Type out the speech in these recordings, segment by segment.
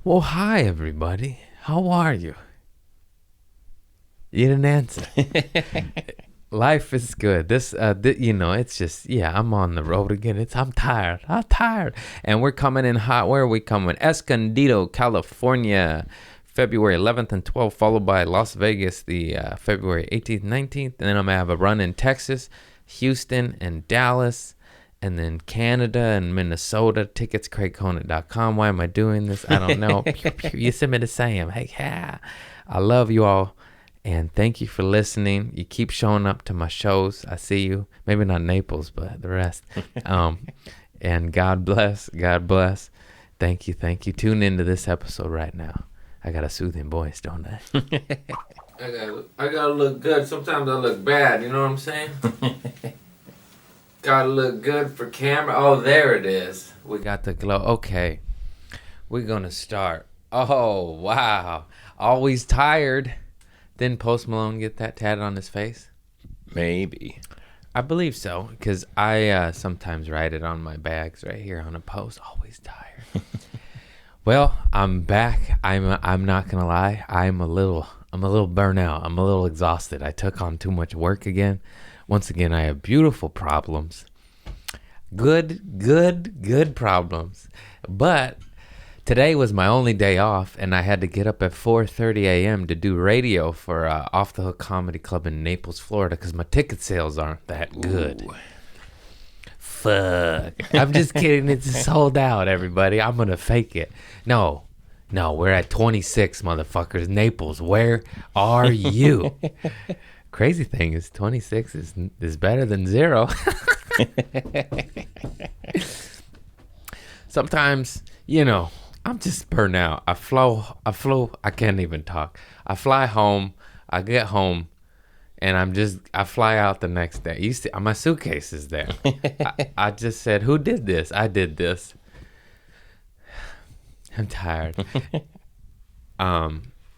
Well, hi, everybody. How are you? You didn't answer. Life is good. It's just, I'm on the road again. I'm tired. And we're coming in hot. Where are we coming? Escondido, California, February 11th and 12th, followed by Las Vegas, the February 18th, 19th. And then I'm going to have a run in Texas, Houston, and Dallas, and then Canada and Minnesota. Tickets, CraigConant.com. Why am I doing this? I don't know. You send me the same. Hey, yeah. I love you all. And thank you for listening. You keep showing up to my shows. I see you. Maybe not Naples, but the rest. And God bless. God bless. Thank you. Thank you. Tune into this episode right now. I got a soothing voice, don't I? I gotta look good. Sometimes I look bad. You know what I'm saying? Gotta look good for camera. Oh, there it is. We got the glow. Okay. We're gonna start. Oh, wow. Always tired. Didn't Post Malone get that tatted on his face? Maybe. I believe so, because I sometimes write it on my bags right here on a post. Always tired. Well, I'm back. I'm not gonna lie. I'm a little burnout. I'm a little exhausted. I took on too much work again. Once again, I have beautiful problems. Good problems. But today was my only day off, and I had to get up at 4:30 a.m. to do radio for Off the Hook Comedy Club in Naples, Florida, because my ticket sales aren't that good. Ooh. Fuck. I'm just kidding. It's sold out, everybody. I'm going to fake it. No, we're at 26, motherfuckers. Naples, where are you? Crazy thing is 26 is better than 0. Sometimes, I'm just burnt out. I can't even talk. I fly home, I get home, and I fly out the next day. You see, my suitcase is there. I just said, who did this? I did this. I'm tired.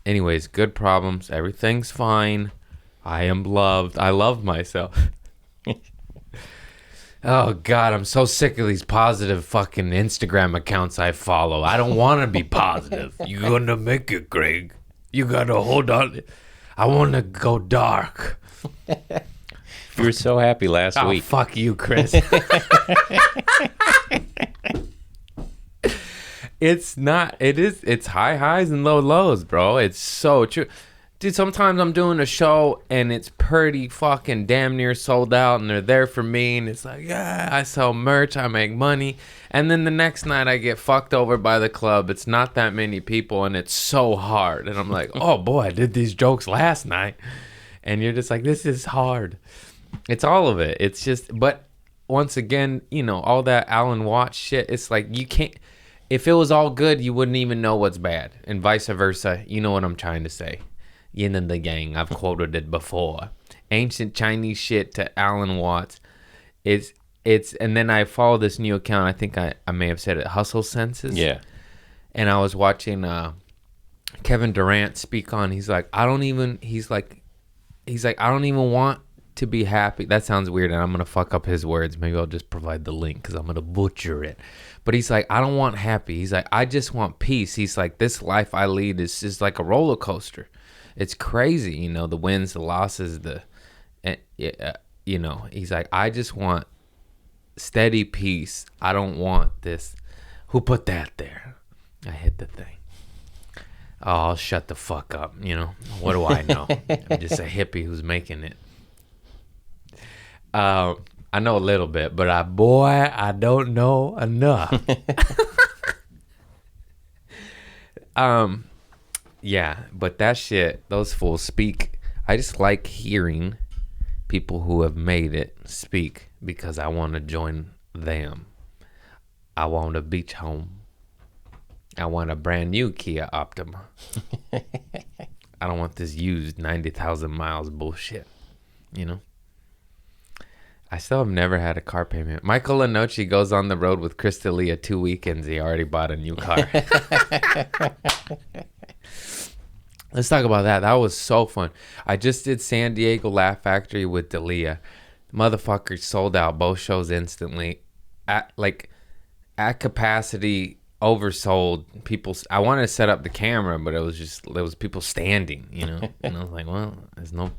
Anyways, good problems. Everything's fine. I am loved. I love myself. Oh, God, I'm so sick of these positive fucking Instagram accounts I follow. I don't want to be positive. You're going to make it, Greg. You got to hold on. I want to go dark. You were so happy last week. Fuck you, Chris. It's high highs and low lows, bro. It's so true. Dude, sometimes I'm doing a show and it's pretty fucking damn near sold out and they're there for me and it's like, yeah, I sell merch, I make money. And then the next night I get fucked over by the club. It's not that many people and it's so hard. And I'm like, oh boy, I did these jokes last night. And you're just like, this is hard. It's all of it. It's just, but once again, all that Alan Watts shit, it's like you can't, if it was all good, you wouldn't even know what's bad. And vice versa. You know what I'm trying to say. Yin and the Yang. I've quoted it before. Ancient Chinese shit to Alan Watts. It's and then I follow this new account. I think I may have said it. Hustle Senses. Yeah. And I was watching Kevin Durant speak on. He's like, I don't even want to be happy. That sounds weird, and I'm gonna fuck up his words. Maybe I'll just provide the link because I'm gonna butcher it. But he's like, I don't want happy. He's like, I just want peace. He's like, this life I lead is just like a roller coaster. It's crazy, the wins, the losses, he's like, I just want steady peace. I don't want this. Who put that there? I hit the thing. Oh, I'll shut the fuck up, What do I know? I'm just a hippie who's making it. I know a little bit, but I don't know enough. Yeah, but that shit, those fools speak. I just like hearing people who have made it speak because I want to join them. I want a beach home. I want a brand new Kia Optima. I don't want this used 90,000 miles bullshit, I still have never had a car payment. Michael Lenoci goes on the road with Chris D'Elia 2 weekends. He already bought a new car. Let's talk about that. That was so fun. I just did San Diego Laugh Factory with D'Elia. Motherfucker sold out both shows instantly. At capacity oversold. I wanted to set up the camera, but there was people standing, you know. And I was like, well, there's no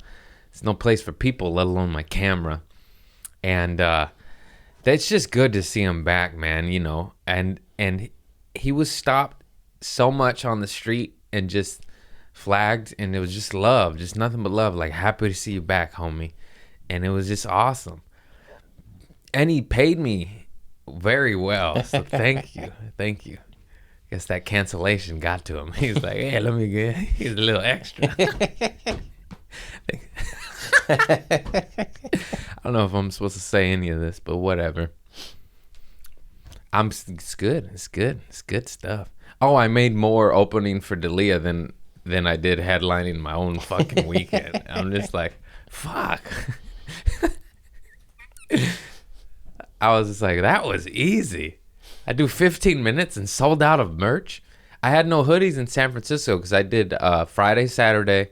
place for people, let alone my camera. And it's just good to see him back, man, you know. And he was stopped so much on the street and just flagged, and it was just love, just nothing but love. Like, happy to see you back, homie. And it was just awesome. And he paid me very well, so thank you. Guess that cancellation got to him. He's like, hey, let me get, he's a little extra. I don't know if I'm supposed to say any of this, but whatever. It's good stuff. Oh, I made more opening for Dalia than I did headlining my own fucking weekend. I'm just like, fuck. I was just like, that was easy. I do 15 minutes and sold out of merch. I had no hoodies in San Francisco because I did Friday, Saturday,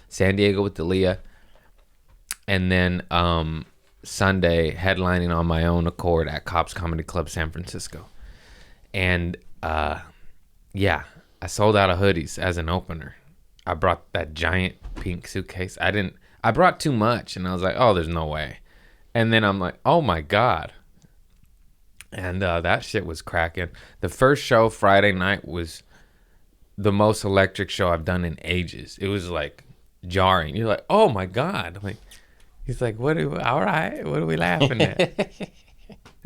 San Diego with Dalia, and then Sunday headlining on my own accord at Cops Comedy Club San Francisco. And yeah, I sold out of hoodies as an opener. I brought that giant pink suitcase. I brought too much, and I was like, oh, there's no way. And then I'm like, oh my God. And that shit was cracking. The first show Friday night was the most electric show I've done in ages. It was like jarring. You're like, oh my God. I'm like, he's like, all right, what are we laughing at? It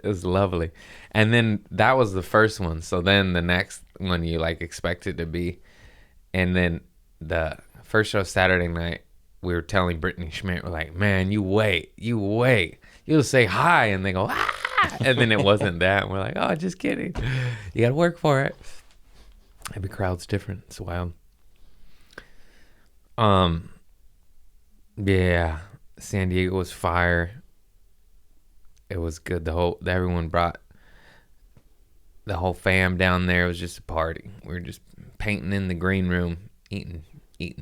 was lovely. And then that was the first one. So then the next one you like expect it to be. And then the first show Saturday night, we were telling Brittany Schmidt, we're like, man, you wait. You'll say hi, and they go, ah! And then it wasn't that. And we're like, oh, just kidding. You got to work for it. Every crowd's different. It's wild. Yeah. San Diego was fire. It was good. Everyone brought the whole fam down there. It was just a party. We were just painting in the green room, eating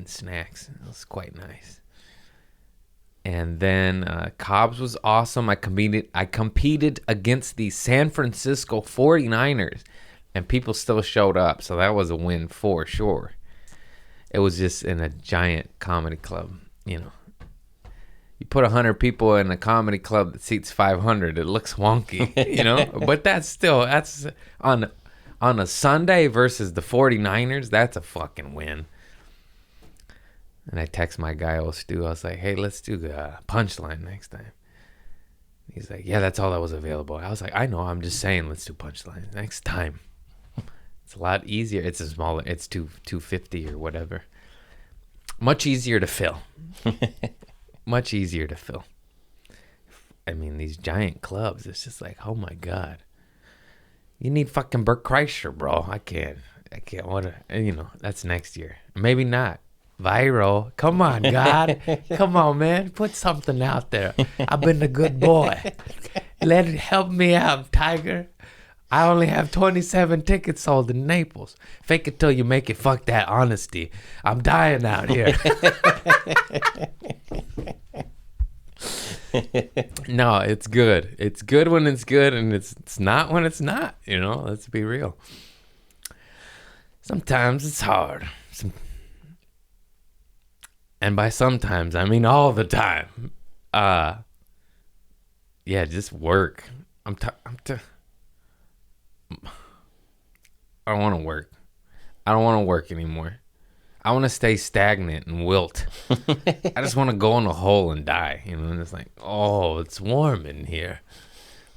snacks. It was quite nice. And then Cobb's was awesome. I competed against the San Francisco 49ers, and people still showed up. So that was a win for sure. It was just in a giant comedy club, you know. You put 100 people in a comedy club that seats 500, it looks wonky, you know. But that's on a Sunday versus the 49ers, that's a fucking win. And I text my guy, old Stu. I was like, hey, let's do the Punchline next time. He's like, yeah, that's all that was available. I was like, I know. I'm just saying, let's do Punchline next time. It's a lot easier. It's a smaller. It's 250 or whatever. Much easier to fill. Much easier to fill. I mean, these giant clubs, it's just like, oh my God. You need fucking Bert Kreischer, bro. I can't. That's next year. Maybe not. Viral. Come on, God. Come on, man. Put something out there. I've been a good boy. Help me out, Tiger. I only have 27 tickets sold in Naples. Fake it till you make it. Fuck that honesty. I'm dying out here. No, it's good. It's good when it's good, and it's not when it's not. You know, let's be real. Sometimes it's hard. And by sometimes, I mean all the time. Yeah, just work. I don't want to work. I don't want to work anymore. I want to stay stagnant and wilt. I just want to go in a hole and die. You know, and it's like, oh, it's warm in here.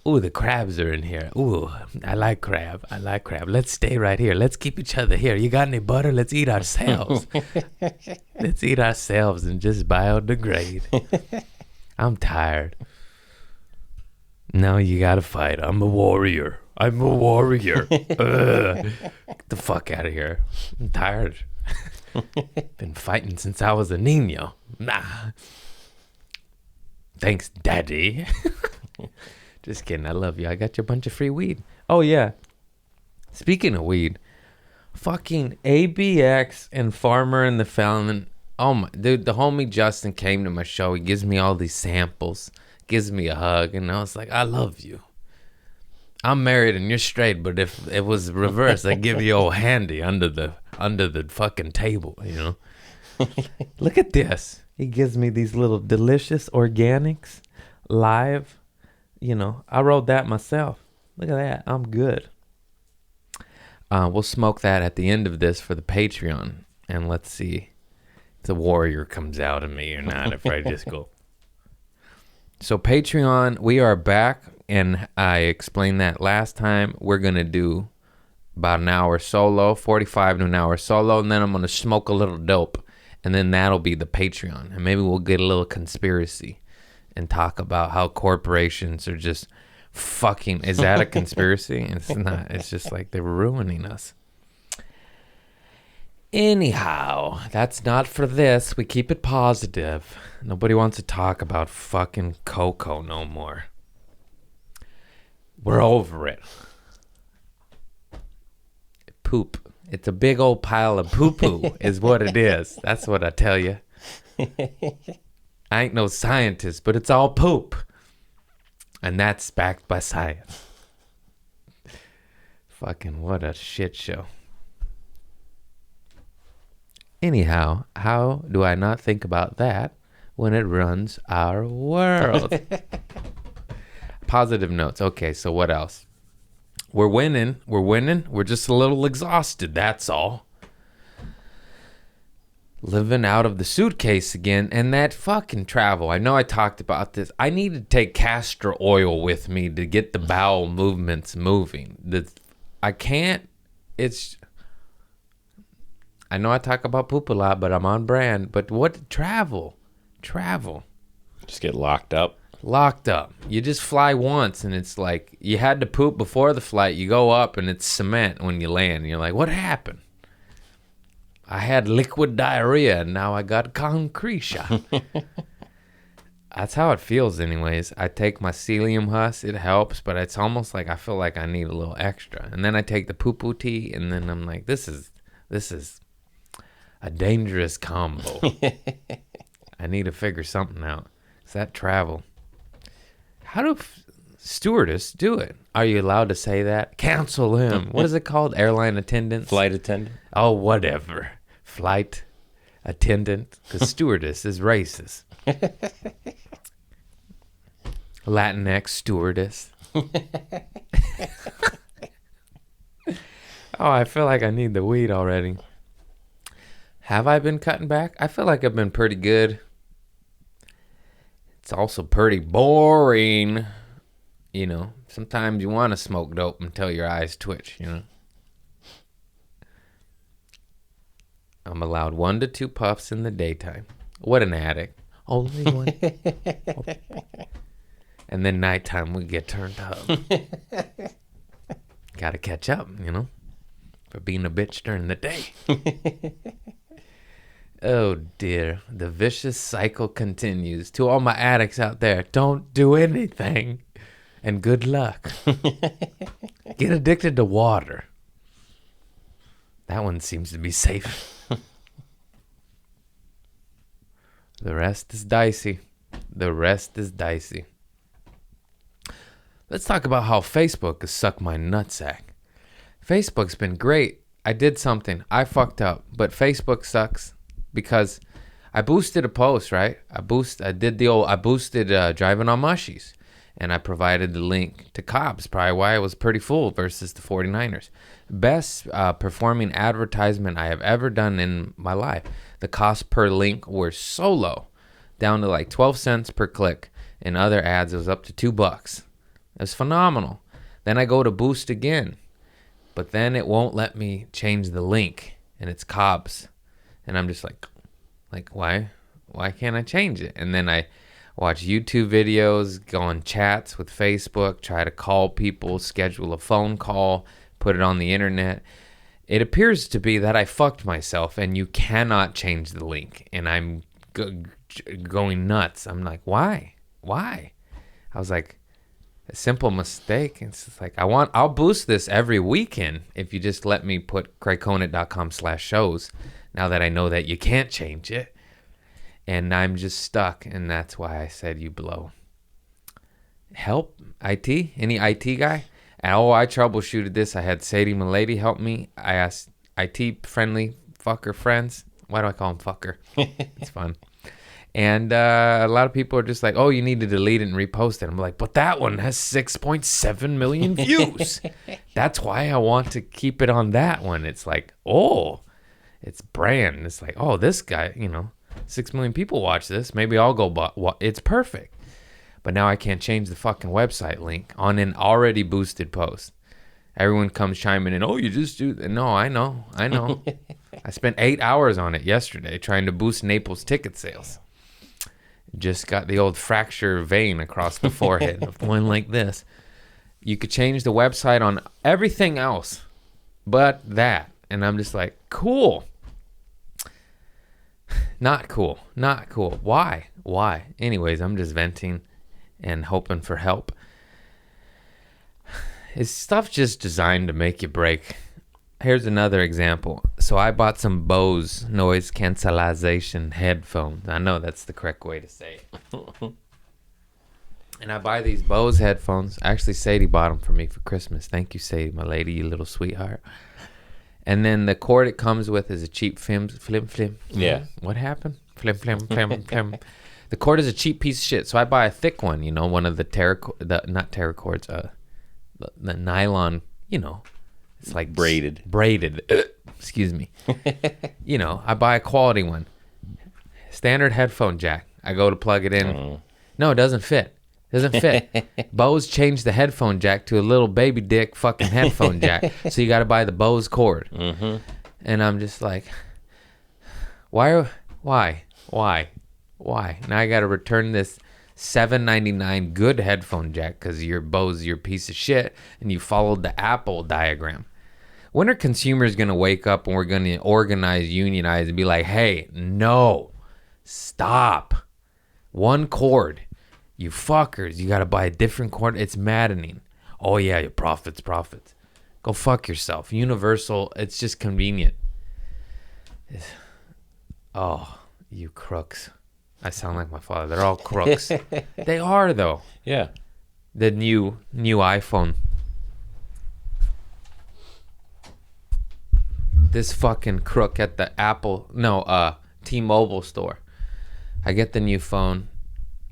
Ooh, the crabs are in here. Ooh, I like crab. Let's stay right here. Let's keep each other here. You got any butter? Let's eat ourselves. Let's eat ourselves and just biodegrade. I'm tired. No, you got to fight. I'm a warrior. Get the fuck out of here. I'm tired. Been fighting since I was a niño. Nah. Thanks, Daddy. Just kidding. I love you. I got you a bunch of free weed. Oh, yeah. Speaking of weed, fucking ABX and Farmer and the Felon. Oh, my. Dude, the homie Justin came to my show. He gives me all these samples, gives me a hug, and I was like, I love you. I'm married and you're straight, but if it was reversed, I'd give you old handy under the fucking table, you know? Look at this. He gives me these little delicious organics live. You know, I wrote that myself. Look at that. I'm good. We'll smoke that at the end of this for the Patreon. And let's see if the warrior comes out of me or not, if I just go. So Patreon, we are back. And I explained that last time. We're going to do about an hour solo, 45 to an hour solo. And then I'm going to smoke a little dope. And then that'll be the Patreon. And maybe we'll get a little conspiracy and talk about how corporations are just fucking. Is that a conspiracy? It's not. It's just like they're ruining us. Anyhow, that's not for this. We keep it positive. Nobody wants to talk about fucking cocoa no more. We're over it. Poop. It's a big old pile of poo-poo is what it is. That's what I tell you. I ain't no scientist, but it's all poop. And that's backed by science. Fucking what a shit show. Anyhow, how do I not think about that when it runs our world? Positive notes. Okay, so what else? We're winning. We're just a little exhausted, that's all. Living out of the suitcase again, and that fucking travel. I know I talked about this. I need to take castor oil with me to get the bowel movements moving. I can't. I know I talk about poop a lot, but I'm on brand. But what travel? Just get locked up. You just fly once, and it's like you had to poop before the flight. You go up, and it's cement when you land. And you're like, what happened? I had liquid diarrhea, and now I got concretia. That's how it feels anyways. I take my psyllium husk. It helps, but it's almost like I feel like I need a little extra. And then I take the poo-poo tea, and then I'm like, this is a dangerous combo. I need to figure something out. It's that travel. How do stewardess do it? Are you allowed to say that? Cancel him. What is it called? Airline attendants? Flight attendant? Oh, whatever. Flight attendant. Because stewardess is racist. Latinx stewardess. Oh, I feel like I need the weed already. Have I been cutting back? I feel like I've been pretty good. It's also pretty boring. You know, sometimes you want to smoke dope until your eyes twitch, you know. I'm allowed 1 to 2 puffs in the daytime. What an addict. Only one. And then nighttime we get turned up. Gotta catch up, you know, for being a bitch during the day. Oh dear, the vicious cycle continues. To all my addicts out there, don't do anything. And good luck. Get addicted to water. That one seems to be safe. The rest is dicey. Let's talk about how Facebook has sucked my nutsack. Facebook's been great. I did something. I fucked up. But Facebook sucks because I boosted a post, right? I boosted driving on mushies. And I provided the link to Cobb's, probably why it was pretty full versus the 49ers. Best performing advertisement I have ever done in my life. The cost per link were so low, down to like 12 cents per click. In other ads, it was up to $2. It was phenomenal. Then I go to boost again, but then it won't let me change the link, and it's Cobb's. And I'm just like why can't I change it? And then I watch YouTube videos, go on chats with Facebook, try to call people, schedule a phone call, put it on the internet. It appears to be that I fucked myself and you cannot change the link. And I'm going nuts. I'm like, why? I was like, a simple mistake. It's just like, I'll boost this every weekend if you just let me put CraigConant.com/shows now that I know that you can't change it. And I'm just stuck, and that's why I said you blow. Help, IT? Any IT guy? And, I troubleshooted this. I had Sadie Milady help me. I asked IT friendly fucker friends. Why do I call him fucker? It's fun. And a lot of people are just like, oh, you need to delete it and repost it. I'm like, but that one has 6.7 million views. That's why I want to keep it on that one. It's like, oh, it's brand. It's like, oh, this guy, 6 million people watch this. Maybe I'll go, it's perfect. But now I can't change the fucking website link on an already boosted post. Everyone comes chiming in, oh, you just do... No, I know. I spent 8 hours on it yesterday trying to boost Naples ticket sales. Just got the old fracture vein across the forehead of going like this. You could change the website on everything else but that. And I'm just like, cool. Not cool. Why? Anyways, I'm just venting and hoping for help. Is stuff just designed to make you break? Here's another example. So I bought some Bose noise cancellation headphones. I know that's the correct way to say it. And I buy these Bose headphones. Actually, Sadie bought them for me for Christmas. Thank you, Sadie, my lady, you little sweetheart. And then the cord it comes with is a cheap flim. Yeah. What happened? Flim. The cord is a cheap piece of shit. So I buy a thick one, one of the not terror cords, the nylon, it's like braided. Excuse me. I buy a quality one. Standard headphone jack. I go to plug it in. No, it doesn't fit. Bose changed the headphone jack to a little baby dick fucking headphone jack. So you got to buy the Bose cord. Mm-hmm. And I'm just like, why? Now I got to return this $7.99 good headphone jack because your Bose, you're a piece of shit, and you followed the Apple diagram. When are consumers going to wake up and we're going to organize, unionize, and be like, hey, no, stop. One cord. You fuckers, you got to buy a different cord. It's maddening. Oh, yeah, your profits. Go fuck yourself. Universal, it's just convenient. Oh, you crooks. I sound like my father. They're all crooks. They are, though. Yeah. The new iPhone. This fucking crook at the T-Mobile store. I get the new phone.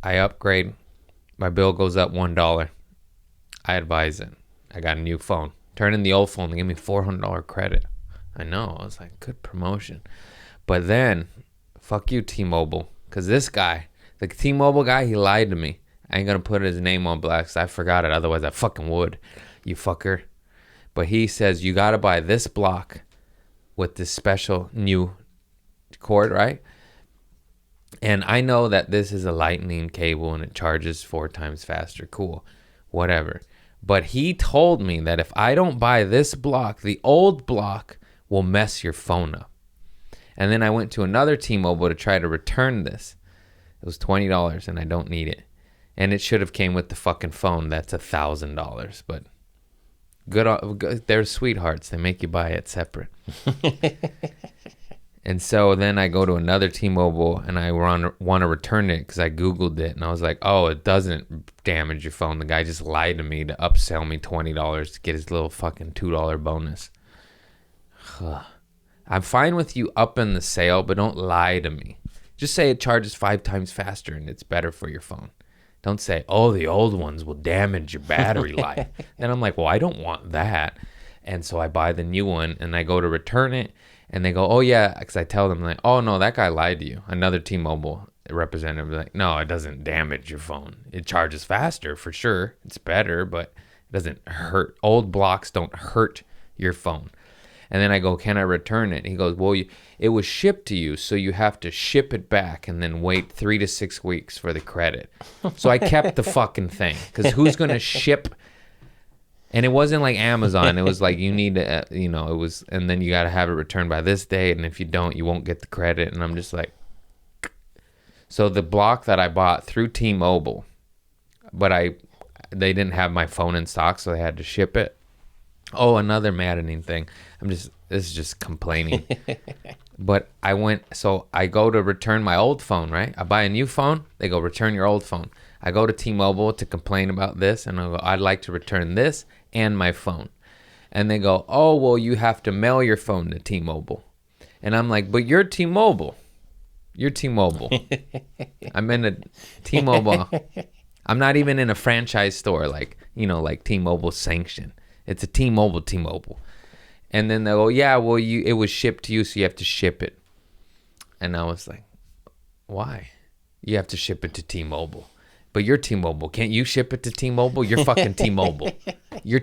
I upgrade. My bill goes up $1. I advise it. I got a new phone. Turn in the old phone. They give me $400 credit. I know. I was like, good promotion. But then, fuck you, T-Mobile. Because this guy, the T-Mobile guy, he lied to me. I ain't going to put his name on blast because I forgot it. Otherwise, I fucking would. You fucker. But he says, you got to buy this block with this special new cord, right? And I know that this is a lightning cable and it charges 4 times faster. Cool. Whatever. But he told me that if I don't buy this block, the old block will mess your phone up. And then I went to another T-Mobile to try to return this. It was $20 and I don't need it. And it should have came with the fucking phone. That's $1,000. But good, they're sweethearts. They make you buy it separate. And so then I go to another T-Mobile and I want to return it because I Googled it. And I was like, oh, it doesn't damage your phone. The guy just lied to me to upsell me $20 to get his little fucking $2 bonus. I'm fine with you upping the sale, but don't lie to me. Just say it charges 5 times faster and it's better for your phone. Don't say, oh, the old ones will damage your battery life. Then I'm like, well, I don't want that. And so I buy the new one and I go to return it. And they go, oh, yeah, because I tell them, like, oh, no, that guy lied to you. Another T-Mobile representative is like, no, it doesn't damage your phone. It charges faster for sure. It's better, but it doesn't hurt. Old blocks don't hurt your phone. And then I go, can I return it? He goes, well, it was shipped to you, so you have to ship it back and then wait 3 to 6 weeks for the credit. So I kept the fucking thing because who's going to ship? And it wasn't like Amazon. It was like you need to, it was, and then you got to have it returned by this date. And if you don't, you won't get the credit. And I'm just like, so the block that I bought through T-Mobile, but they didn't have my phone in stock, so they had to ship it. Oh, another maddening thing. This is just complaining. But I go to return my old phone, right? I buy a new phone. They go, return your old phone. I go to T-Mobile to complain about this, and I go, I'd like to return this and my phone. And they go, oh, well, you have to mail your phone to T-Mobile. And I'm like, but you're T-Mobile. You're T-Mobile. I'm in a T-Mobile. I'm not even in a franchise store like T-Mobile sanction. It's a T-Mobile. And then they go, yeah, well, it was shipped to you, so you have to ship it. And I was like, why? You have to ship it to T-Mobile. But you're T-Mobile. Can't you ship it to T-Mobile? You're fucking T-Mobile. You're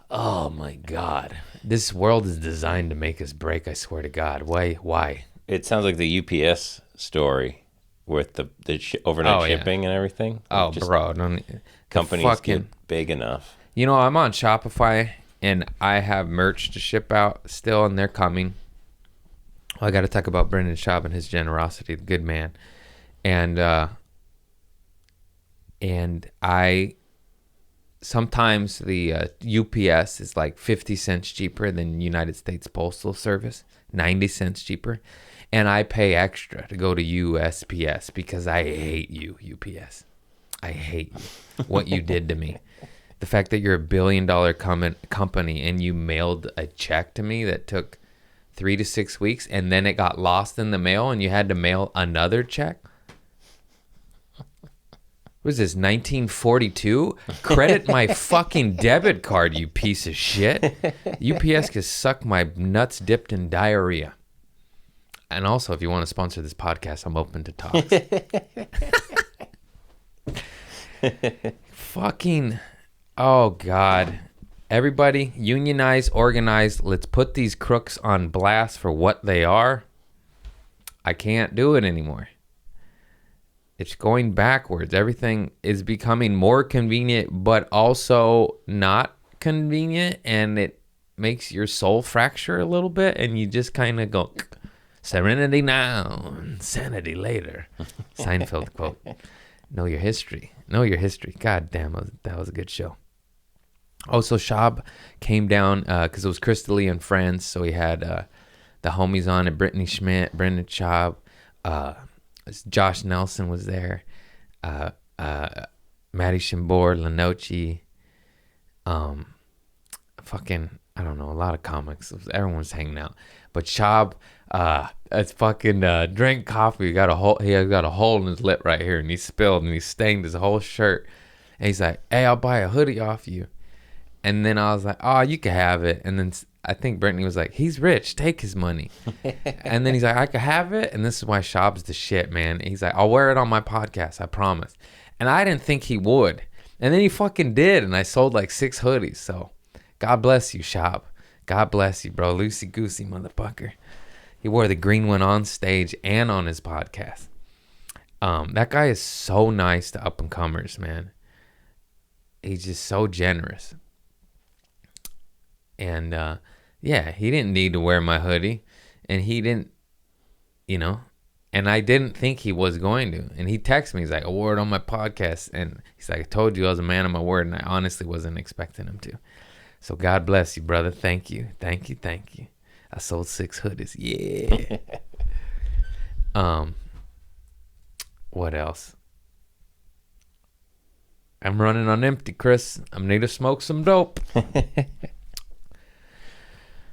Oh my God. This world is designed to make us break, I swear to God. Why? It sounds like the UPS story with the overnight shipping and everything. Oh, just bro. companies get big enough. I'm on Shopify and I have merch to ship out still, and they're coming. I got to talk about Brendan Schaub and his generosity, the good man. And I... Sometimes the UPS is like 50 cents cheaper than United States Postal Service, 90 cents cheaper. And I pay extra to go to USPS because I hate you, UPS. I hate you. What you did to me. The fact that you're a $1 billion company and you mailed a check to me that took 3 to 6 weeks and then it got lost in the mail and you had to mail another check. What is this, 1942? Credit my fucking debit card, you piece of shit. UPS can suck my nuts dipped in diarrhea. And also, if you want to sponsor this podcast, I'm open to talks. Fucking, oh God. Everybody, unionize, organize. Let's put these crooks on blast for what they are. I can't do it anymore. It's going backwards. Everything is becoming more convenient, but also not convenient, and it makes your soul fracture a little bit, and you just kind of go, serenity now, insanity later. Seinfeld quote. Know your history. Know your history. God damn, that was a good show. Oh, so Schaub came down because it was Crystal and friends, so he had the homies on it, Brittany Schmidt, Brendan Schaub, Josh Nelson was there, Maddie Shimbor, Lenoci, I don't know, a lot of comics. Everyone's hanging out. But Schaub, it's fucking drank coffee. He got a hole in his lip right here, and he spilled, and he stained his whole shirt. And he's like, hey, I'll buy a hoodie off you. And then I was like, oh, you can have it. And then I think Brittany was like, he's rich, take his money. And then he's like, I could have it. And this is why Schaub's the shit, man. He's like, I'll wear it on my podcast, I promise. And I didn't think he would. And then he fucking did. And I sold like 6 hoodies. So God bless you, Schaub. God bless you, bro. Loosey goosey motherfucker. He wore the green one on stage and on his podcast. That guy is so nice to up and comers, man. He's just so generous. And yeah, he didn't need to wear my hoodie, and he didn't, and I didn't think he was going to. And he texted me, he's like, I wore it on my podcast, and he's like, I told you I was a man of my word, and I honestly wasn't expecting him to. So God bless you, brother. Thank you. I sold 6 hoodies. Yeah. What else? I'm running on empty, Chris. I need to smoke some dope.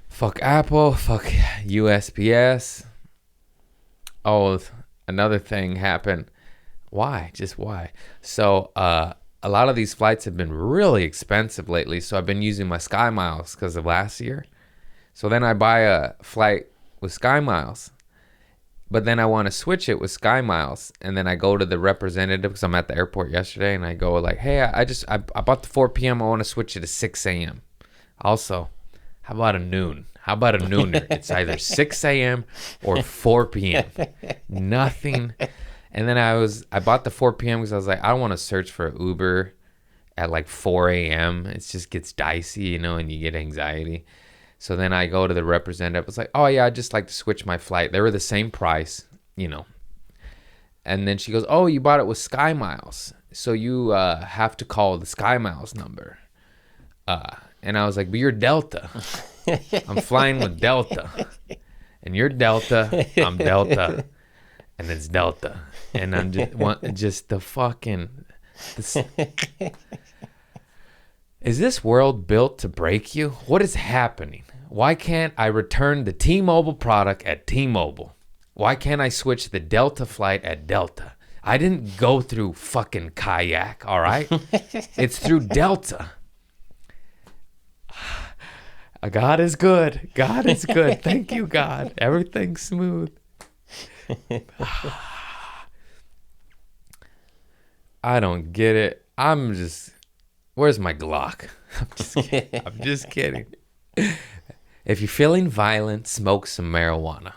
Fuck Apple. Fuck USPS. Oh, another thing happened. Why? Just why? So, a lot of these flights have been really expensive lately, so I've been using my Sky Miles because of last year. So then I buy a flight with Sky Miles, but then I want to switch it with Sky Miles, and then I go to the representative because I'm at the airport yesterday, and I go like, hey, I bought the 4 p.m. I want to switch it to 6 a.m. Also, how about a noon? How about a nooner? It's either 6 a.m. or 4 p.m. Nothing. And then I bought the 4 p.m. because I was like, I don't want to search for Uber at like 4 a.m. It just gets dicey, and you get anxiety. So then I go to the representative. It's like, oh, yeah, I'd just like to switch my flight. They were the same price, And then she goes, oh, you bought it with Sky Miles. So you have to call the Sky Miles number. And I was like, but you're Delta. I'm flying with Delta. And you're Delta. I'm Delta. And it's Delta. And I'm just the fucking... Is this world built to break you? What is happening? Why can't I return the T-Mobile product at T-Mobile? Why can't I switch the Delta flight at Delta? I didn't go through fucking kayak, all right? It's through Delta. God is good. God is good. Thank you, God. Everything's smooth. I don't get it. Where's my Glock? I'm just kidding. If you're feeling violent, smoke some marijuana.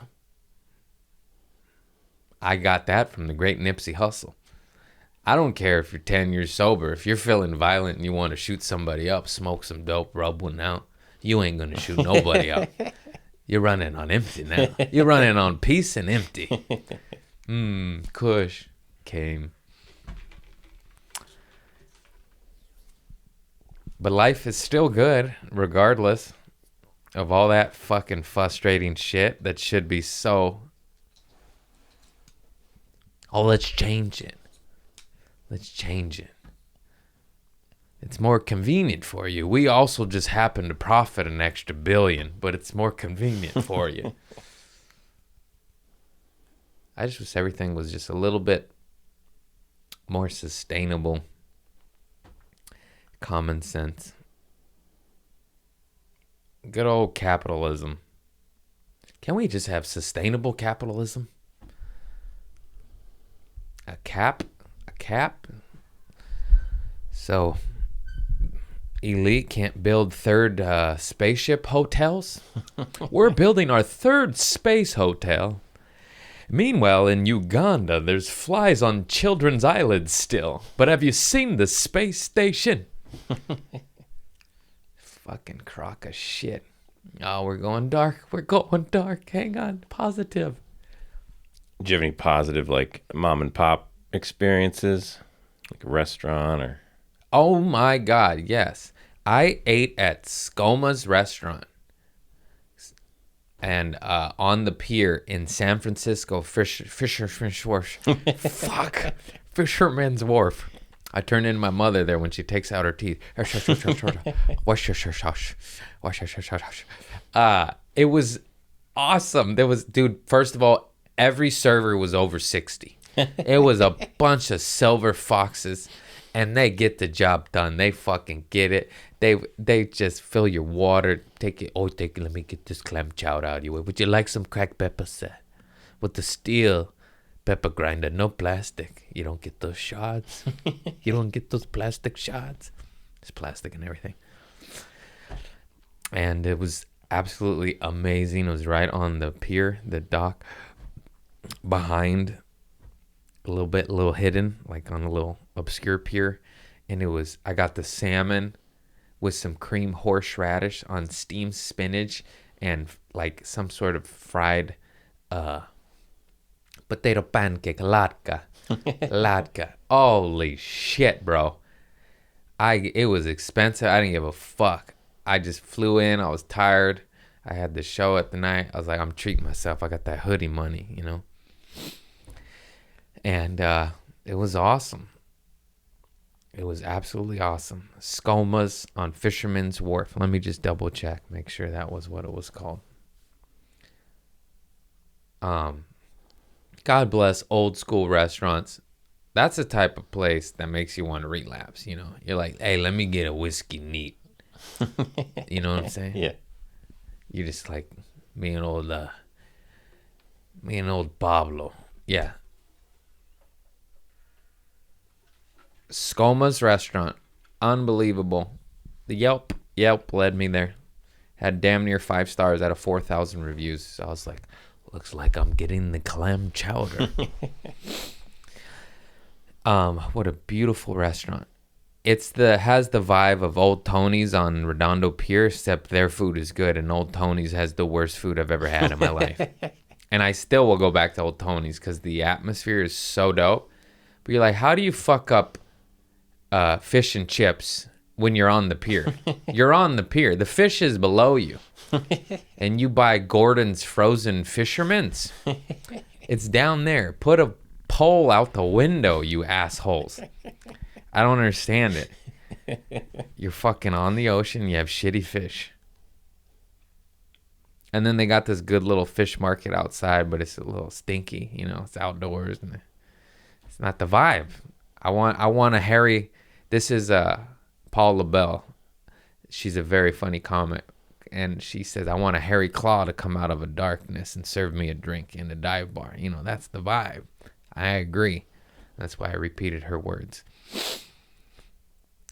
I got that from the great Nipsey Hussle. I don't care if you're 10 years sober. If you're feeling violent and you want to shoot somebody up, smoke some dope, rub one out. You ain't going to shoot nobody up. You're running on empty now. You're running on peace and empty. Kush came. But life is still good, regardless of all that fucking frustrating shit that should be so... Oh, let's change it. Let's change it. It's more convenient for you. We also just happen to profit an extra billion, but it's more convenient for you. I just wish everything was just a little bit more sustainable. Common sense. Good old capitalism. Can we just have sustainable capitalism? A cap? So, elite can't build third spaceship hotels? We're building our third space hotel. Meanwhile, in Uganda, there's flies on children's eyelids still. But have you seen the space station? Fucking crock of shit. Oh, we're going dark. We're going dark. Hang on. Positive. Do you have any positive, like, mom and pop experiences? Like a restaurant or... Oh, my God, yes. I ate at Skoma's restaurant. And on the pier in San Francisco, Fisherman's Wharf. I turned in my mother there when she takes out her teeth. It was awesome. Dude, first of all, every server was over 60. It was a bunch of silver foxes, and they get the job done. They fucking get it. They just fill your water. Take it. Let me get this clam chowder out of your way. Would you like some cracked pepper, sir? With the steel pepper grinder, no plastic. You don't get those shards. You don't get those plastic shards. It's plastic and everything. And it was absolutely amazing. It was right on the pier, the dock, behind a little hidden, like on a little obscure pier. And I got the salmon with some cream horseradish on steamed spinach and like some sort of fried potato pancake, latke. Holy shit, bro. It was expensive. I didn't give a fuck. I just flew in. I was tired. I had the show at the night. I was like, I'm treating myself. I got that hoodie money, you know. And it was awesome. It was absolutely awesome. Skoma's on Fisherman's Wharf. Let me just double check. Make sure that was what it was called. God bless old school restaurants. That's the type of place that makes you want to relapse, you know. You're like, hey, let me get a whiskey neat. You know what I'm saying? Yeah. You're just like me and old Pablo. Yeah. Skoma's restaurant. Unbelievable. The Yelp led me there. Had damn near 5 stars out of 4,000 reviews. So I was like, looks like I'm getting the clam chowder. What a beautiful restaurant. Has the vibe of Old Tony's on Redondo Pier, except their food is good, and Old Tony's has the worst food I've ever had in my life. And I still will go back to Old Tony's because the atmosphere is so dope. But you're like, how do you fuck up fish and chips when you're on the pier? You're on the pier. The fish is below you. And you buy Gordon's frozen fisherman's. It's down there. Put a pole out the window, you assholes. I don't understand it. You're fucking on the ocean. You have shitty fish. And then they got this good little fish market outside, but it's a little stinky. You know, it's outdoors, and it's not the vibe. I want a hairy. This is Paul LaBelle. She's a very funny comic, and she says, "I want a hairy claw to come out of a darkness and serve me a drink in a dive bar." You know, that's the vibe. I agree. That's why I repeated her words.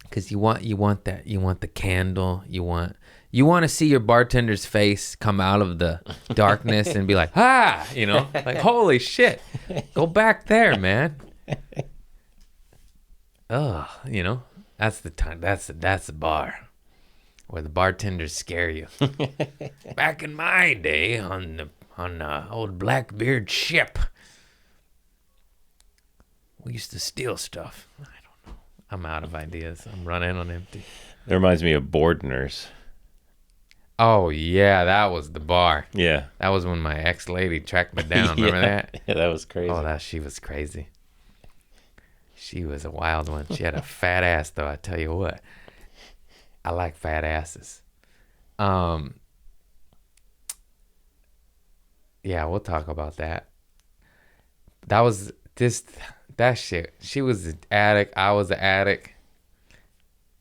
Because you want that. You want the candle. You want to see your bartender's face come out of the darkness and be like, ah, you know, like, holy shit, go back there, man. Ugh, you know, that's the time. That's the bar where the bartenders scare you. Back in my day on old Blackbeard ship, we used to steal stuff. I don't know. I'm out of ideas. I'm running on empty. That reminds me of Board Nurse. Oh, yeah, that was the bar. Yeah. That was when my ex-lady tracked me down. Remember that? Yeah, that was crazy. Oh, she was crazy. She was a wild one. She had a fat ass, though, I tell you what. I like fat asses. Yeah, we'll talk about that. That shit. She was an addict. I was an addict.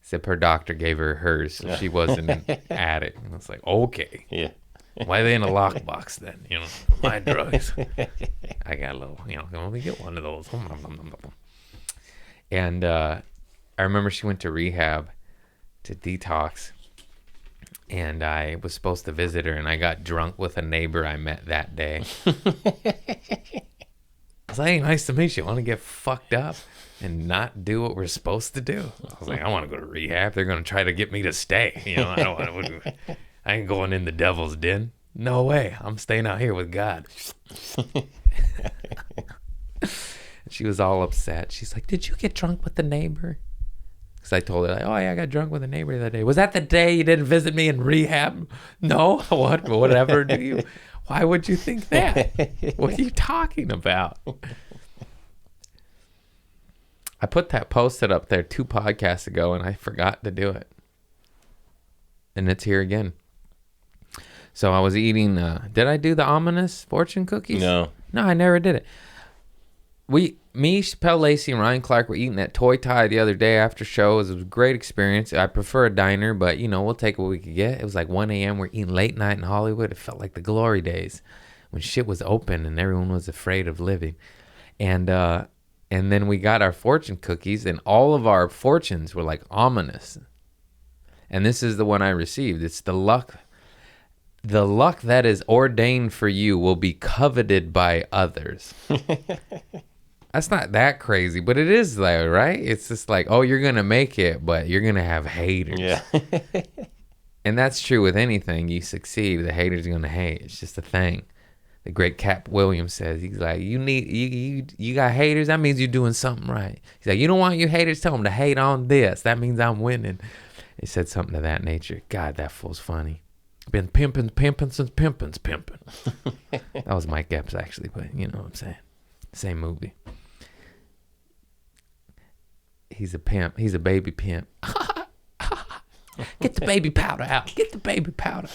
Except her doctor gave her hers, so she wasn't an addict. And I was like, okay. Yeah. Why are they in a lockbox then? You know, my drugs. I got a little, you know, let me get one of those. And I remember she went to rehab to detox. And I was supposed to visit her, and I got drunk with a neighbor I met that day. I was like, hey, nice to meet you. Want to get fucked up and not do what we're supposed to do? I was like, I want to go to rehab. They're going to try to get me to stay. You know, I ain't going in the devil's den. No way. I'm staying out here with God. She was all upset. She's like, did you get drunk with the neighbor? Because I told her, like, oh, yeah, I got drunk with a neighbor the other day. Was that the day you didn't visit me in rehab? No? What? Whatever. Do you? Why would you think that? What are you talking about? I put that post-it up there 2 podcasts ago, and I forgot to do it. And it's here again. So I was eating, did I do the ominous fortune cookies? No. No, I never did it. Me, Chappelle Lacey, and Ryan Clark were eating that Toy Thai the other day after shows. It was a great experience. I prefer a diner, but, you know, we'll take what we could get. It was like 1 a.m. We're eating late night in Hollywood. It felt like the glory days when shit was open and everyone was afraid of living. And then we got our fortune cookies, and all of our fortunes were like ominous. And this is the one I received. It's the luck. The luck that is ordained for you will be coveted by others. That's not that crazy, but it is though, right? It's just like, oh, you're going to make it, but you're going to have haters. Yeah. And that's true with anything. You succeed, the haters are going to hate. It's just a thing. The great Cap Williams says, he's like, you got haters, that means you're doing something right. He's like, you don't want your haters, tell them to hate on this. That means I'm winning. He said something to that nature. God, that fool's funny. Been pimping since pimping's pimping. That was Mike Epps, actually, but you know what I'm saying. Same movie. He's a pimp. He's a baby pimp. Get the baby powder out. Get the baby powder.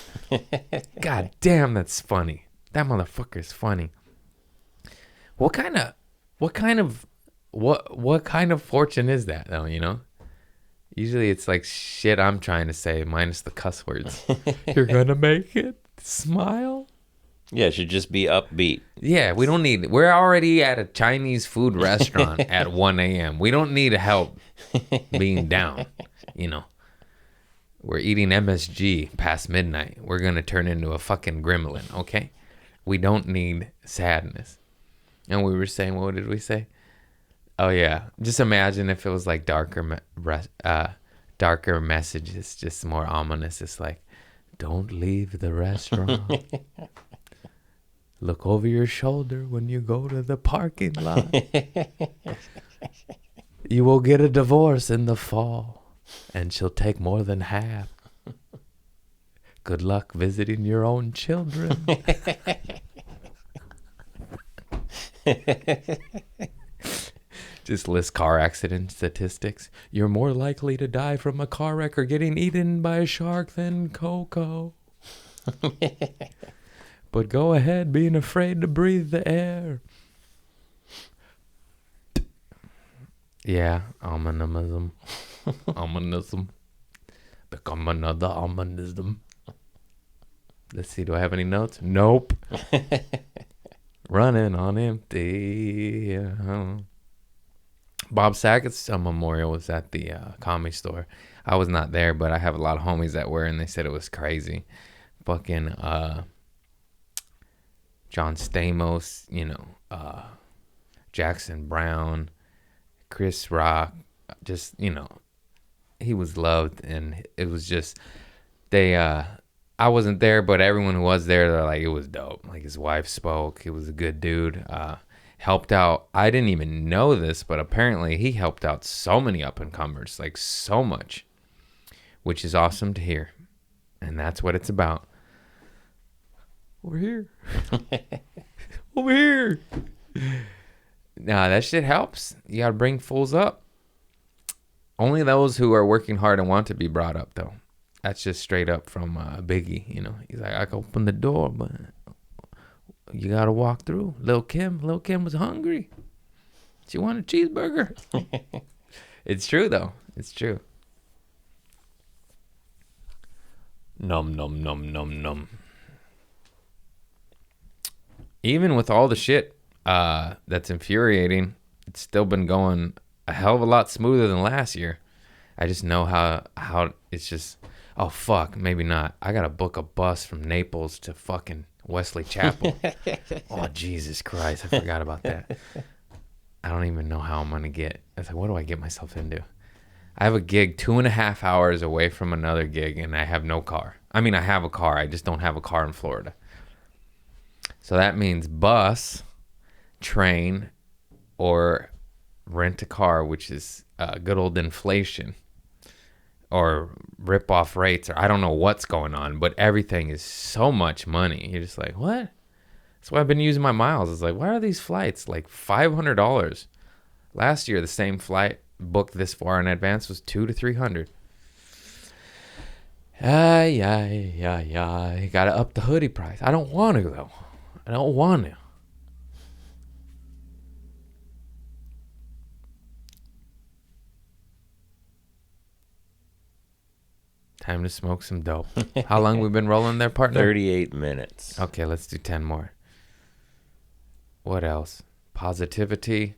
God damn, that's funny. That motherfucker's funny. What kind of fortune is that though, you know? Usually it's like shit I'm trying to say minus the cuss words. You're gonna make it. Smile. Yeah, it should just be upbeat. Yeah, we're already at a Chinese food restaurant at 1 a.m. We don't need help being down, you know. We're eating MSG past midnight. We're going to turn into a fucking gremlin, okay? We don't need sadness. And we were saying, what did we say? Oh, yeah. Just imagine if it was like darker messages, just more ominous. It's like, don't leave the restaurant. Look over your shoulder when you go to the parking lot. You will get a divorce in the fall, and she'll take more than half. Good luck visiting your own children. Just list car accident statistics. You're more likely to die from a car wreck or getting eaten by a shark than Coco. But go ahead being afraid to breathe the air. Yeah, ominism. Ominism. Become another ominism. Let's see, do I have any notes? Nope. Running on empty. Bob Saget's memorial was at the Comedy Store. I was not there, but I have a lot of homies that were, and they said it was crazy. Fucking John Stamos, Jackson Brown, Chris Rock, just, he was loved, and it was just, I wasn't there, but everyone who was there, they're like, it was dope. Like, his wife spoke. He was a good dude. Helped out. I didn't even know this, but apparently he helped out so many up-and-comers, like so much, which is awesome to hear. And that's what it's about. Over here. Over here. Nah, that shit helps. You got to bring fools up. Only those who are working hard and want to be brought up, though. That's just straight up from Biggie, He's like, I can open the door, but you got to walk through. Lil' Kim was hungry. She wanted a cheeseburger. It's true, though. It's true. Num, num, num, num, num. Even with all the shit that's infuriating, it's still been going a hell of a lot smoother than last year. I just know how it's just... Oh, fuck, maybe not. I got to book a bus from Naples to fucking Wesley Chapel. Oh, Jesus Christ. I forgot about that. I don't even know how I'm going to get. I was like, what do I get myself into? I have a gig 2.5 hours away from another gig, and I have no car. I mean, I have a car. I just don't have a car in Florida. So that means bus, train, or rent a car, which is good old inflation. Or rip off rates, or I don't know what's going on, but everything is so much money. You're just like, what? That's why I've been using my miles. It's like, why are these flights like $500? Last year, the same flight booked this far in advance was $200 to $300. You gotta up the hoodie price. I don't want to though. I don't want to. Time to smoke some dope. How long we been rolling there, partner? 38 minutes. Okay, let's do 10 more. What else? Positivity.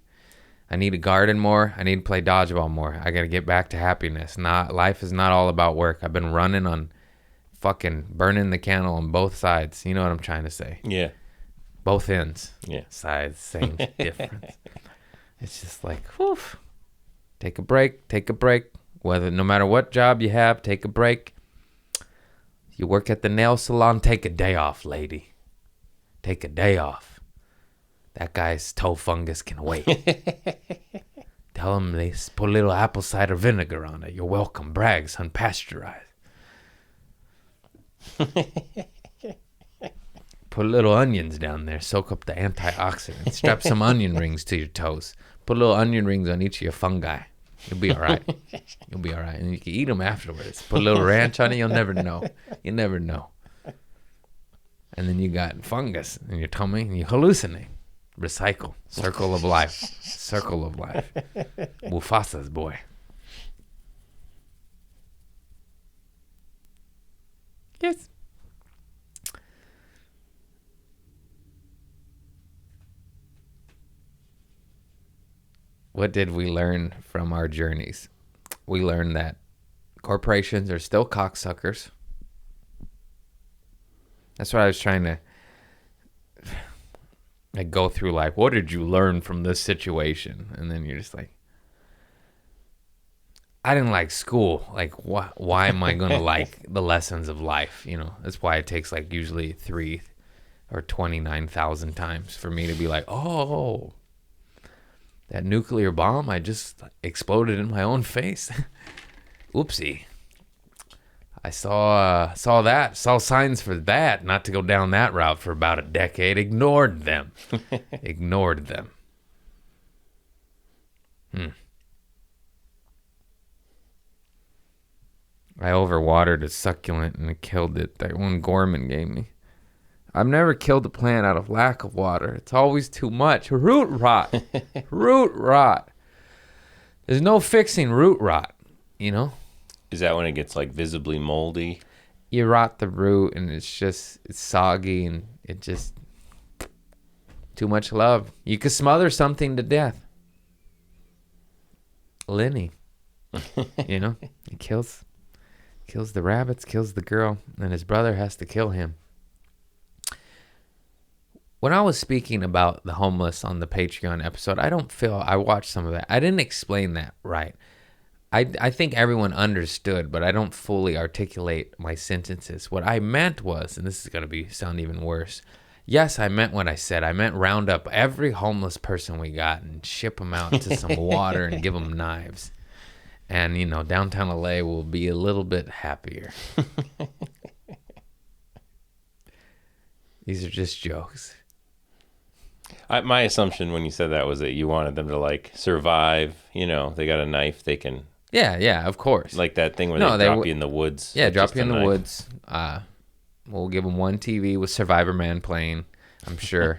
I need to garden more. I need to play dodgeball more. I got to get back to happiness. Life is not all about work. I've been running on fucking burning the candle on both sides. You know what I'm trying to say? Yeah. Both ends. Yeah. Sides, same difference. It's just like, whew. Take a break. No matter what job you have, take a break. You work at the nail salon, take a day off, lady. Take a day off. That guy's toe fungus can wait. Tell him they put a little apple cider vinegar on it. You're welcome. Bragg's unpasteurized. Put little onions down there. Soak up the antioxidants. Strap some onion rings to your toes. Put little onion rings on each of your fungi. You'll be all right. You'll be all right. And you can eat them afterwards. Put a little ranch on it. You'll never know. You never know. And then you got fungus in your tummy and you hallucinate. Recycle. Circle of life. Circle of life. Mufasa's boy. Yes. What did we learn from our journeys? We learned that corporations are still cocksuckers. That's what I was trying to go through. Like, what did you learn from this situation? And then you're just like, I didn't like school. Like, why am I going to like the lessons of life? That's why it takes like usually 3 or 29,000 times for me to be like, oh, that nuclear bomb, I just exploded in my own face. Oopsie. I saw signs for that, not to go down that route for about a decade. Ignored them. I overwatered a succulent and it killed it. That one Gorman gave me. I've never killed a plant out of lack of water. It's always too much. Root rot. Root rot. There's no fixing root rot, you know? Is that when it gets like visibly moldy? You rot the root and it's soggy and it just, too much love. You could smother something to death. Lenny, you know, he kills the rabbits, kills the girl, and his brother has to kill him. When I was speaking about the homeless on the Patreon episode, I watched some of that. I didn't explain that right. I think everyone understood, but I don't fully articulate my sentences. What I meant was, and this is going to sound even worse. Yes, I meant what I said. I meant round up every homeless person we got and ship them out to some water and give them knives. And, you know, downtown LA will be a little bit happier. These are just jokes. My assumption when you said that was that you wanted them to like survive. You know, they got a knife, they can. Yeah, of course. Like that thing where they drop you in the woods. Yeah, drop you in the woods. We'll give them one TV with Survivor Man playing. I'm sure.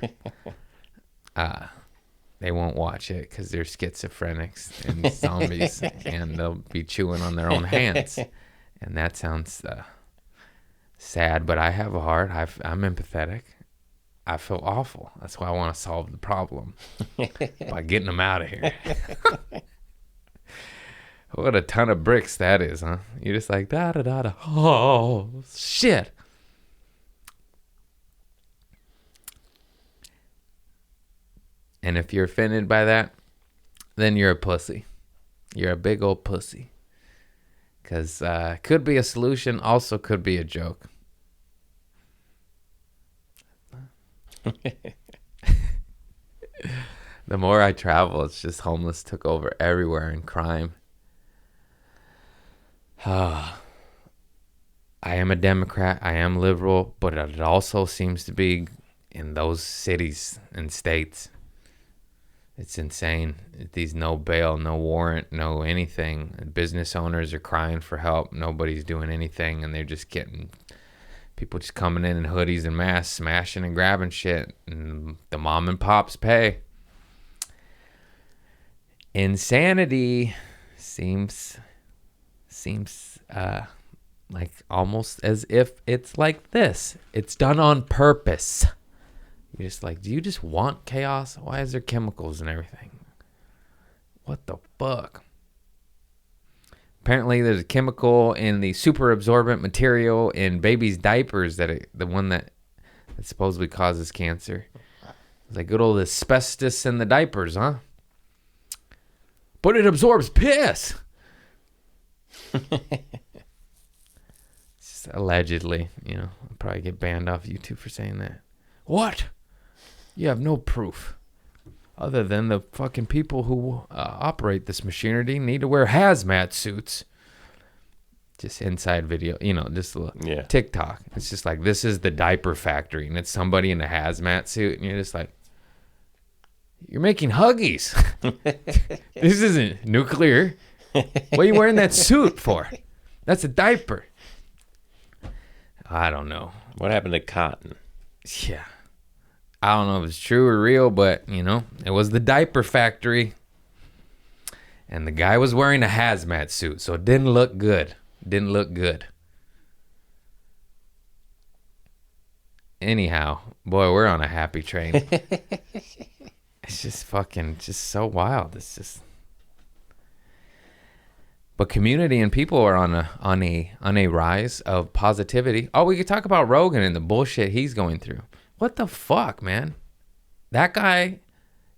They won't watch it because they're schizophrenics and zombies, and they'll be chewing on their own hands. And that sounds sad, but I have a heart. I'm empathetic. I feel awful. That's why I want to solve the problem by getting them out of here. What a ton of bricks that is, huh? You're just like, da-da-da-da. Oh, shit. And if you're offended by that, then you're a pussy. You're a big old pussy. Because could be a solution, also could be a joke. The more I travel, it's just homeless took over everywhere and crime. I am a Democrat. I am liberal, but it also seems to be in those cities and states. It's insane. These no bail, no warrant, no anything. Business owners are crying for help. Nobody's doing anything, and they're just getting people just coming in hoodies and masks, smashing and grabbing shit, and the mom and pops pay. Insanity seems like almost as if it's like this. It's done on purpose. You're just like, do you just want chaos? Why is there chemicals and everything? What the fuck? Apparently, there's a chemical in the super absorbent material in babies' diapers the one that supposedly causes cancer. It's like good old asbestos in the diapers, huh? But it absorbs piss. Just allegedly, you know. I'll probably get banned off YouTube for saying that. What? You have no proof. Other than the fucking people who operate this machinery need to wear hazmat suits. Just inside video, you know, just TikTok. It's just like, this is the diaper factory, and it's somebody in a hazmat suit, and you're just like, you're making Huggies. This isn't nuclear. What are you wearing that suit for? That's a diaper. I don't know. What happened to cotton? Yeah. I don't know if it's true or real, but, you know, it was the diaper factory. And the guy was wearing a hazmat suit, so it didn't look good. Didn't look good. Anyhow, boy, we're on a happy train. It's just fucking, just so wild. It's just... But community and people are on a rise of positivity. Oh, we could talk about Rogan and the bullshit he's going through. What the fuck, man? That guy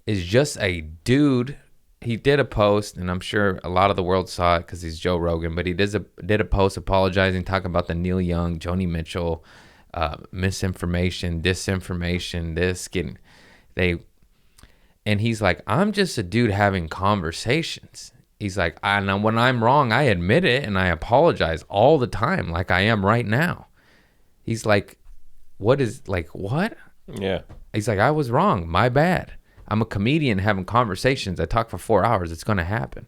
is just a dude. He did a post, and I'm sure a lot of the world saw it because he's Joe Rogan, but he did a post apologizing, talking about the Neil Young, Joni Mitchell, misinformation, disinformation, and he's like, I'm just a dude having conversations. He's like, when I'm wrong, I admit it, and I apologize all the time, like I am right now. He's like, what? He's like, I was wrong, my bad. I'm a comedian having conversations. I talk for 4 hours. It's going to happen.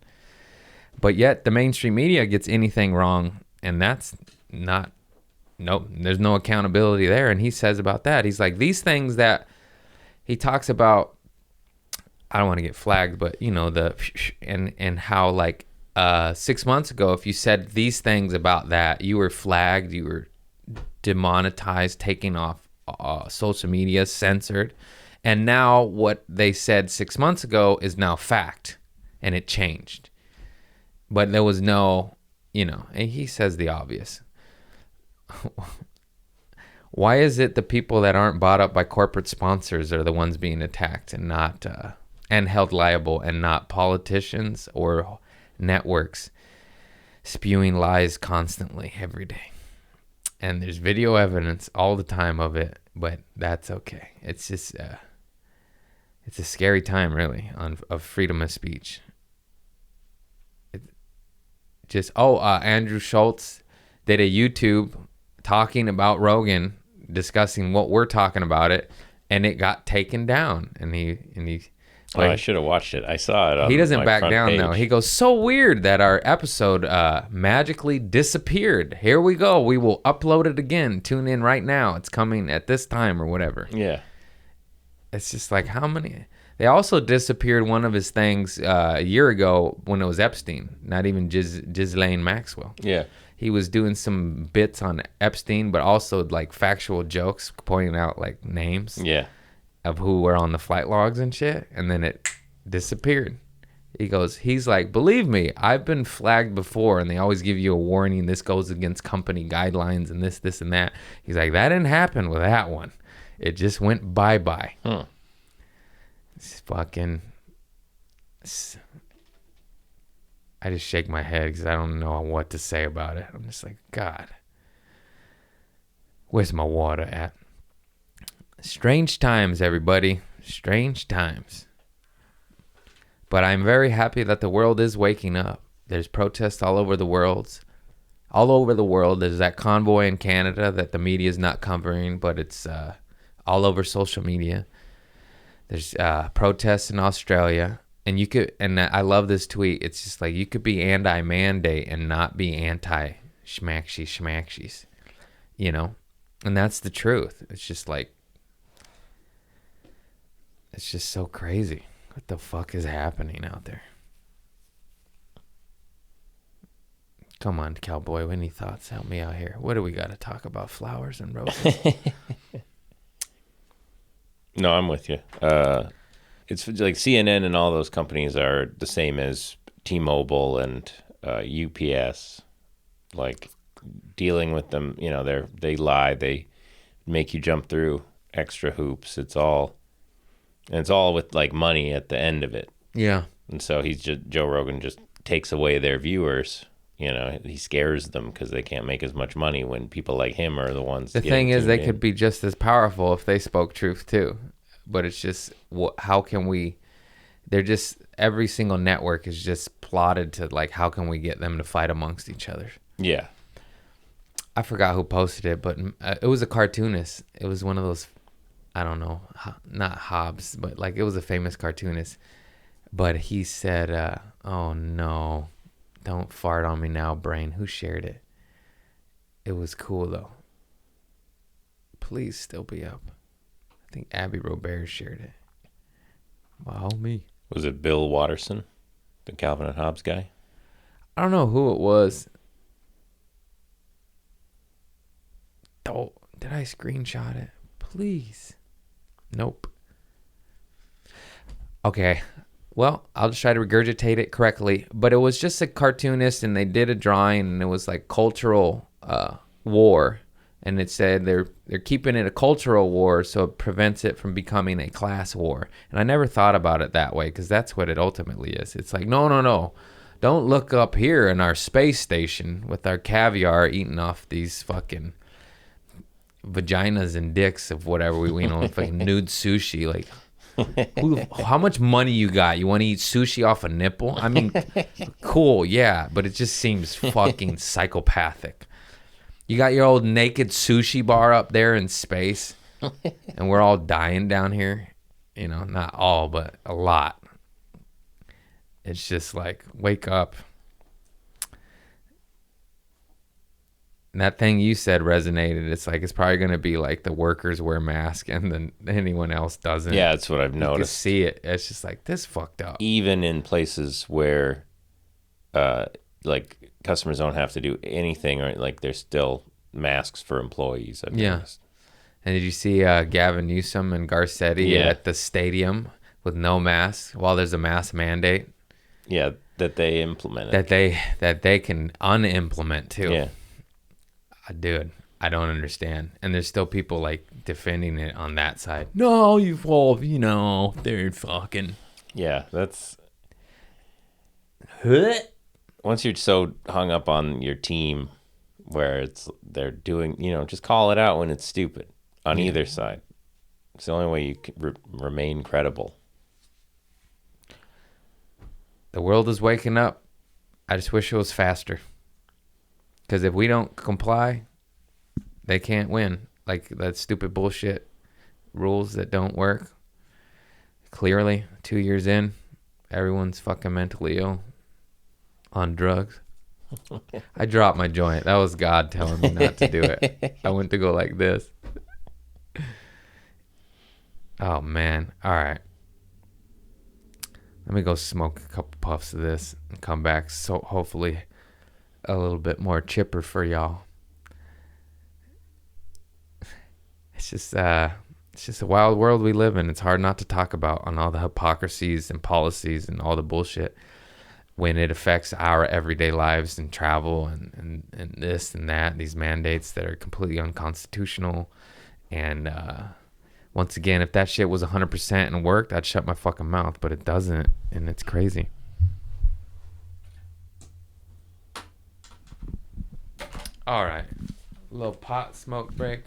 But yet the mainstream media gets anything wrong, and that's not, nope, there's no accountability there. And he says about that, he's like, these things that he talks about, I don't want to get flagged, but you know, and how like 6 months ago, if you said these things about that, you were flagged, you were demonetized, taken off social media, censored. And now what they said 6 months ago is now fact, and it changed. But there was no, you know, and he says the obvious. Why is it the people that aren't bought up by corporate sponsors are the ones being attacked and not and held liable, and not politicians or networks spewing lies constantly every day? And there's video evidence all the time of it, but that's okay. It's just it's a scary time, really, of freedom of speech. Andrew Schultz did a YouTube talking about Rogan, discussing what we're talking about it, and it got taken down. And he I should have watched it. I saw it. He doesn't back down page. though. He goes, so weird that our episode magically disappeared. Here we go. We will upload it again. Tune in right now. It's coming at this time or whatever. Yeah. It's just like, how many? They also disappeared one of his things a year ago when it was Epstein, not even Ghislaine Maxwell. Yeah. He was doing some bits on Epstein, but also like factual jokes, pointing out like names. Yeah. Of who were on the flight logs and shit, and then it disappeared. He's like, believe me, I've been flagged before, and they always give you a warning. This goes against company guidelines and this, and that. He's like, that didn't happen with that one. It just went bye-bye. It's fucking... I just shake my head because I don't know what to say about it. I'm just like, God, where's my water at? Strange times, everybody. Strange times. But I'm very happy that the world is waking up. There's protests all over the world. All over the world. There's that convoy in Canada that the media is not covering, but it's all over social media. There's protests in Australia. And you could, and I love this tweet. It's just like, you could be anti-mandate and not be anti-schmaxies. You know? And that's the truth. It's just like, it's just so crazy. What the fuck is happening out there? Come on, cowboy. Any thoughts? Help me out here. What do we got to talk about? Flowers and roses? No, I'm with you. It's like CNN and all those companies are the same as T-Mobile and UPS. Like dealing with them, you know, they lie. They make you jump through extra hoops. It's all with like money at the end of it. Yeah. And so Joe Rogan just takes away their viewers. You know, he scares them because they can't make as much money when people like him are the ones. The thing is, they could be just as powerful if they spoke truth too. But it's just, how can we? They're just, every single network is just plotted to like, how can we get them to fight amongst each other? Yeah. I forgot who posted it, but it was a cartoonist. It was one of those, I don't know, not Hobbes, but like it was a famous cartoonist. But he said, oh no, don't fart on me now, brain. Who shared it? It was cool though. Please still be up. I think Abby Robert shared it. Wow, me. Was it Bill Watterson, the Calvin and Hobbes guy? I don't know who it was. Oh, did I screenshot it? Please. Nope. Okay. Well, I'll just try to regurgitate it correctly. But it was just a cartoonist, and they did a drawing, and it was like cultural war. And it said they're keeping it a cultural war so it prevents it from becoming a class war. And I never thought about it that way, because that's what it ultimately is. It's like, no. Don't look up here in our space station with our caviar eating off these fucking vaginas and dicks of whatever we you know, fucking nude sushi. Like, how much money you got? You want to eat sushi off a nipple? I mean, cool, yeah, but it just seems fucking psychopathic. You got your old naked sushi bar up there in space, and we're all dying down here. You know, not all, but a lot. It's just like, wake up. And that thing you said resonated. It's like, it's probably going to be like the workers wear masks and then anyone else doesn't. Yeah, that's what I've You noticed. can see it. It's just like, this fucked up. Even in places where, like, customers don't have to do anything, or like there's still masks for employees. I've noticed. And did you see Gavin Newsom and Garcetti at the stadium with no masks while there's a mask mandate? Yeah, that they implemented. That they can unimplement too. Yeah. Dude, I don't understand. And there's still people like defending it on that side. No, you know, they're fucking. Yeah, that's. Once you're so hung up on your team where they're doing, you know, just call it out when it's stupid on either side. It's the only way you can remain credible. The world is waking up. I just wish it was faster. Because if we don't comply, they can't win. Like that stupid bullshit rules that don't work. Clearly, 2 years in, everyone's fucking mentally ill on drugs. I dropped my joint. That was God telling me not to do it. I went to go like this. Oh, man. All right. Let me go smoke a couple puffs of this and come back. So hopefully a little bit more chipper for y'all. It's just a wild world we live in. It's hard not to talk about on all the hypocrisies and policies and all the bullshit when it affects our everyday lives and travel and this and that, these mandates that are completely unconstitutional. And once again, if that shit was 100% and worked, I'd shut my fucking mouth, but it doesn't, and it's crazy. All right. A little pot smoke break.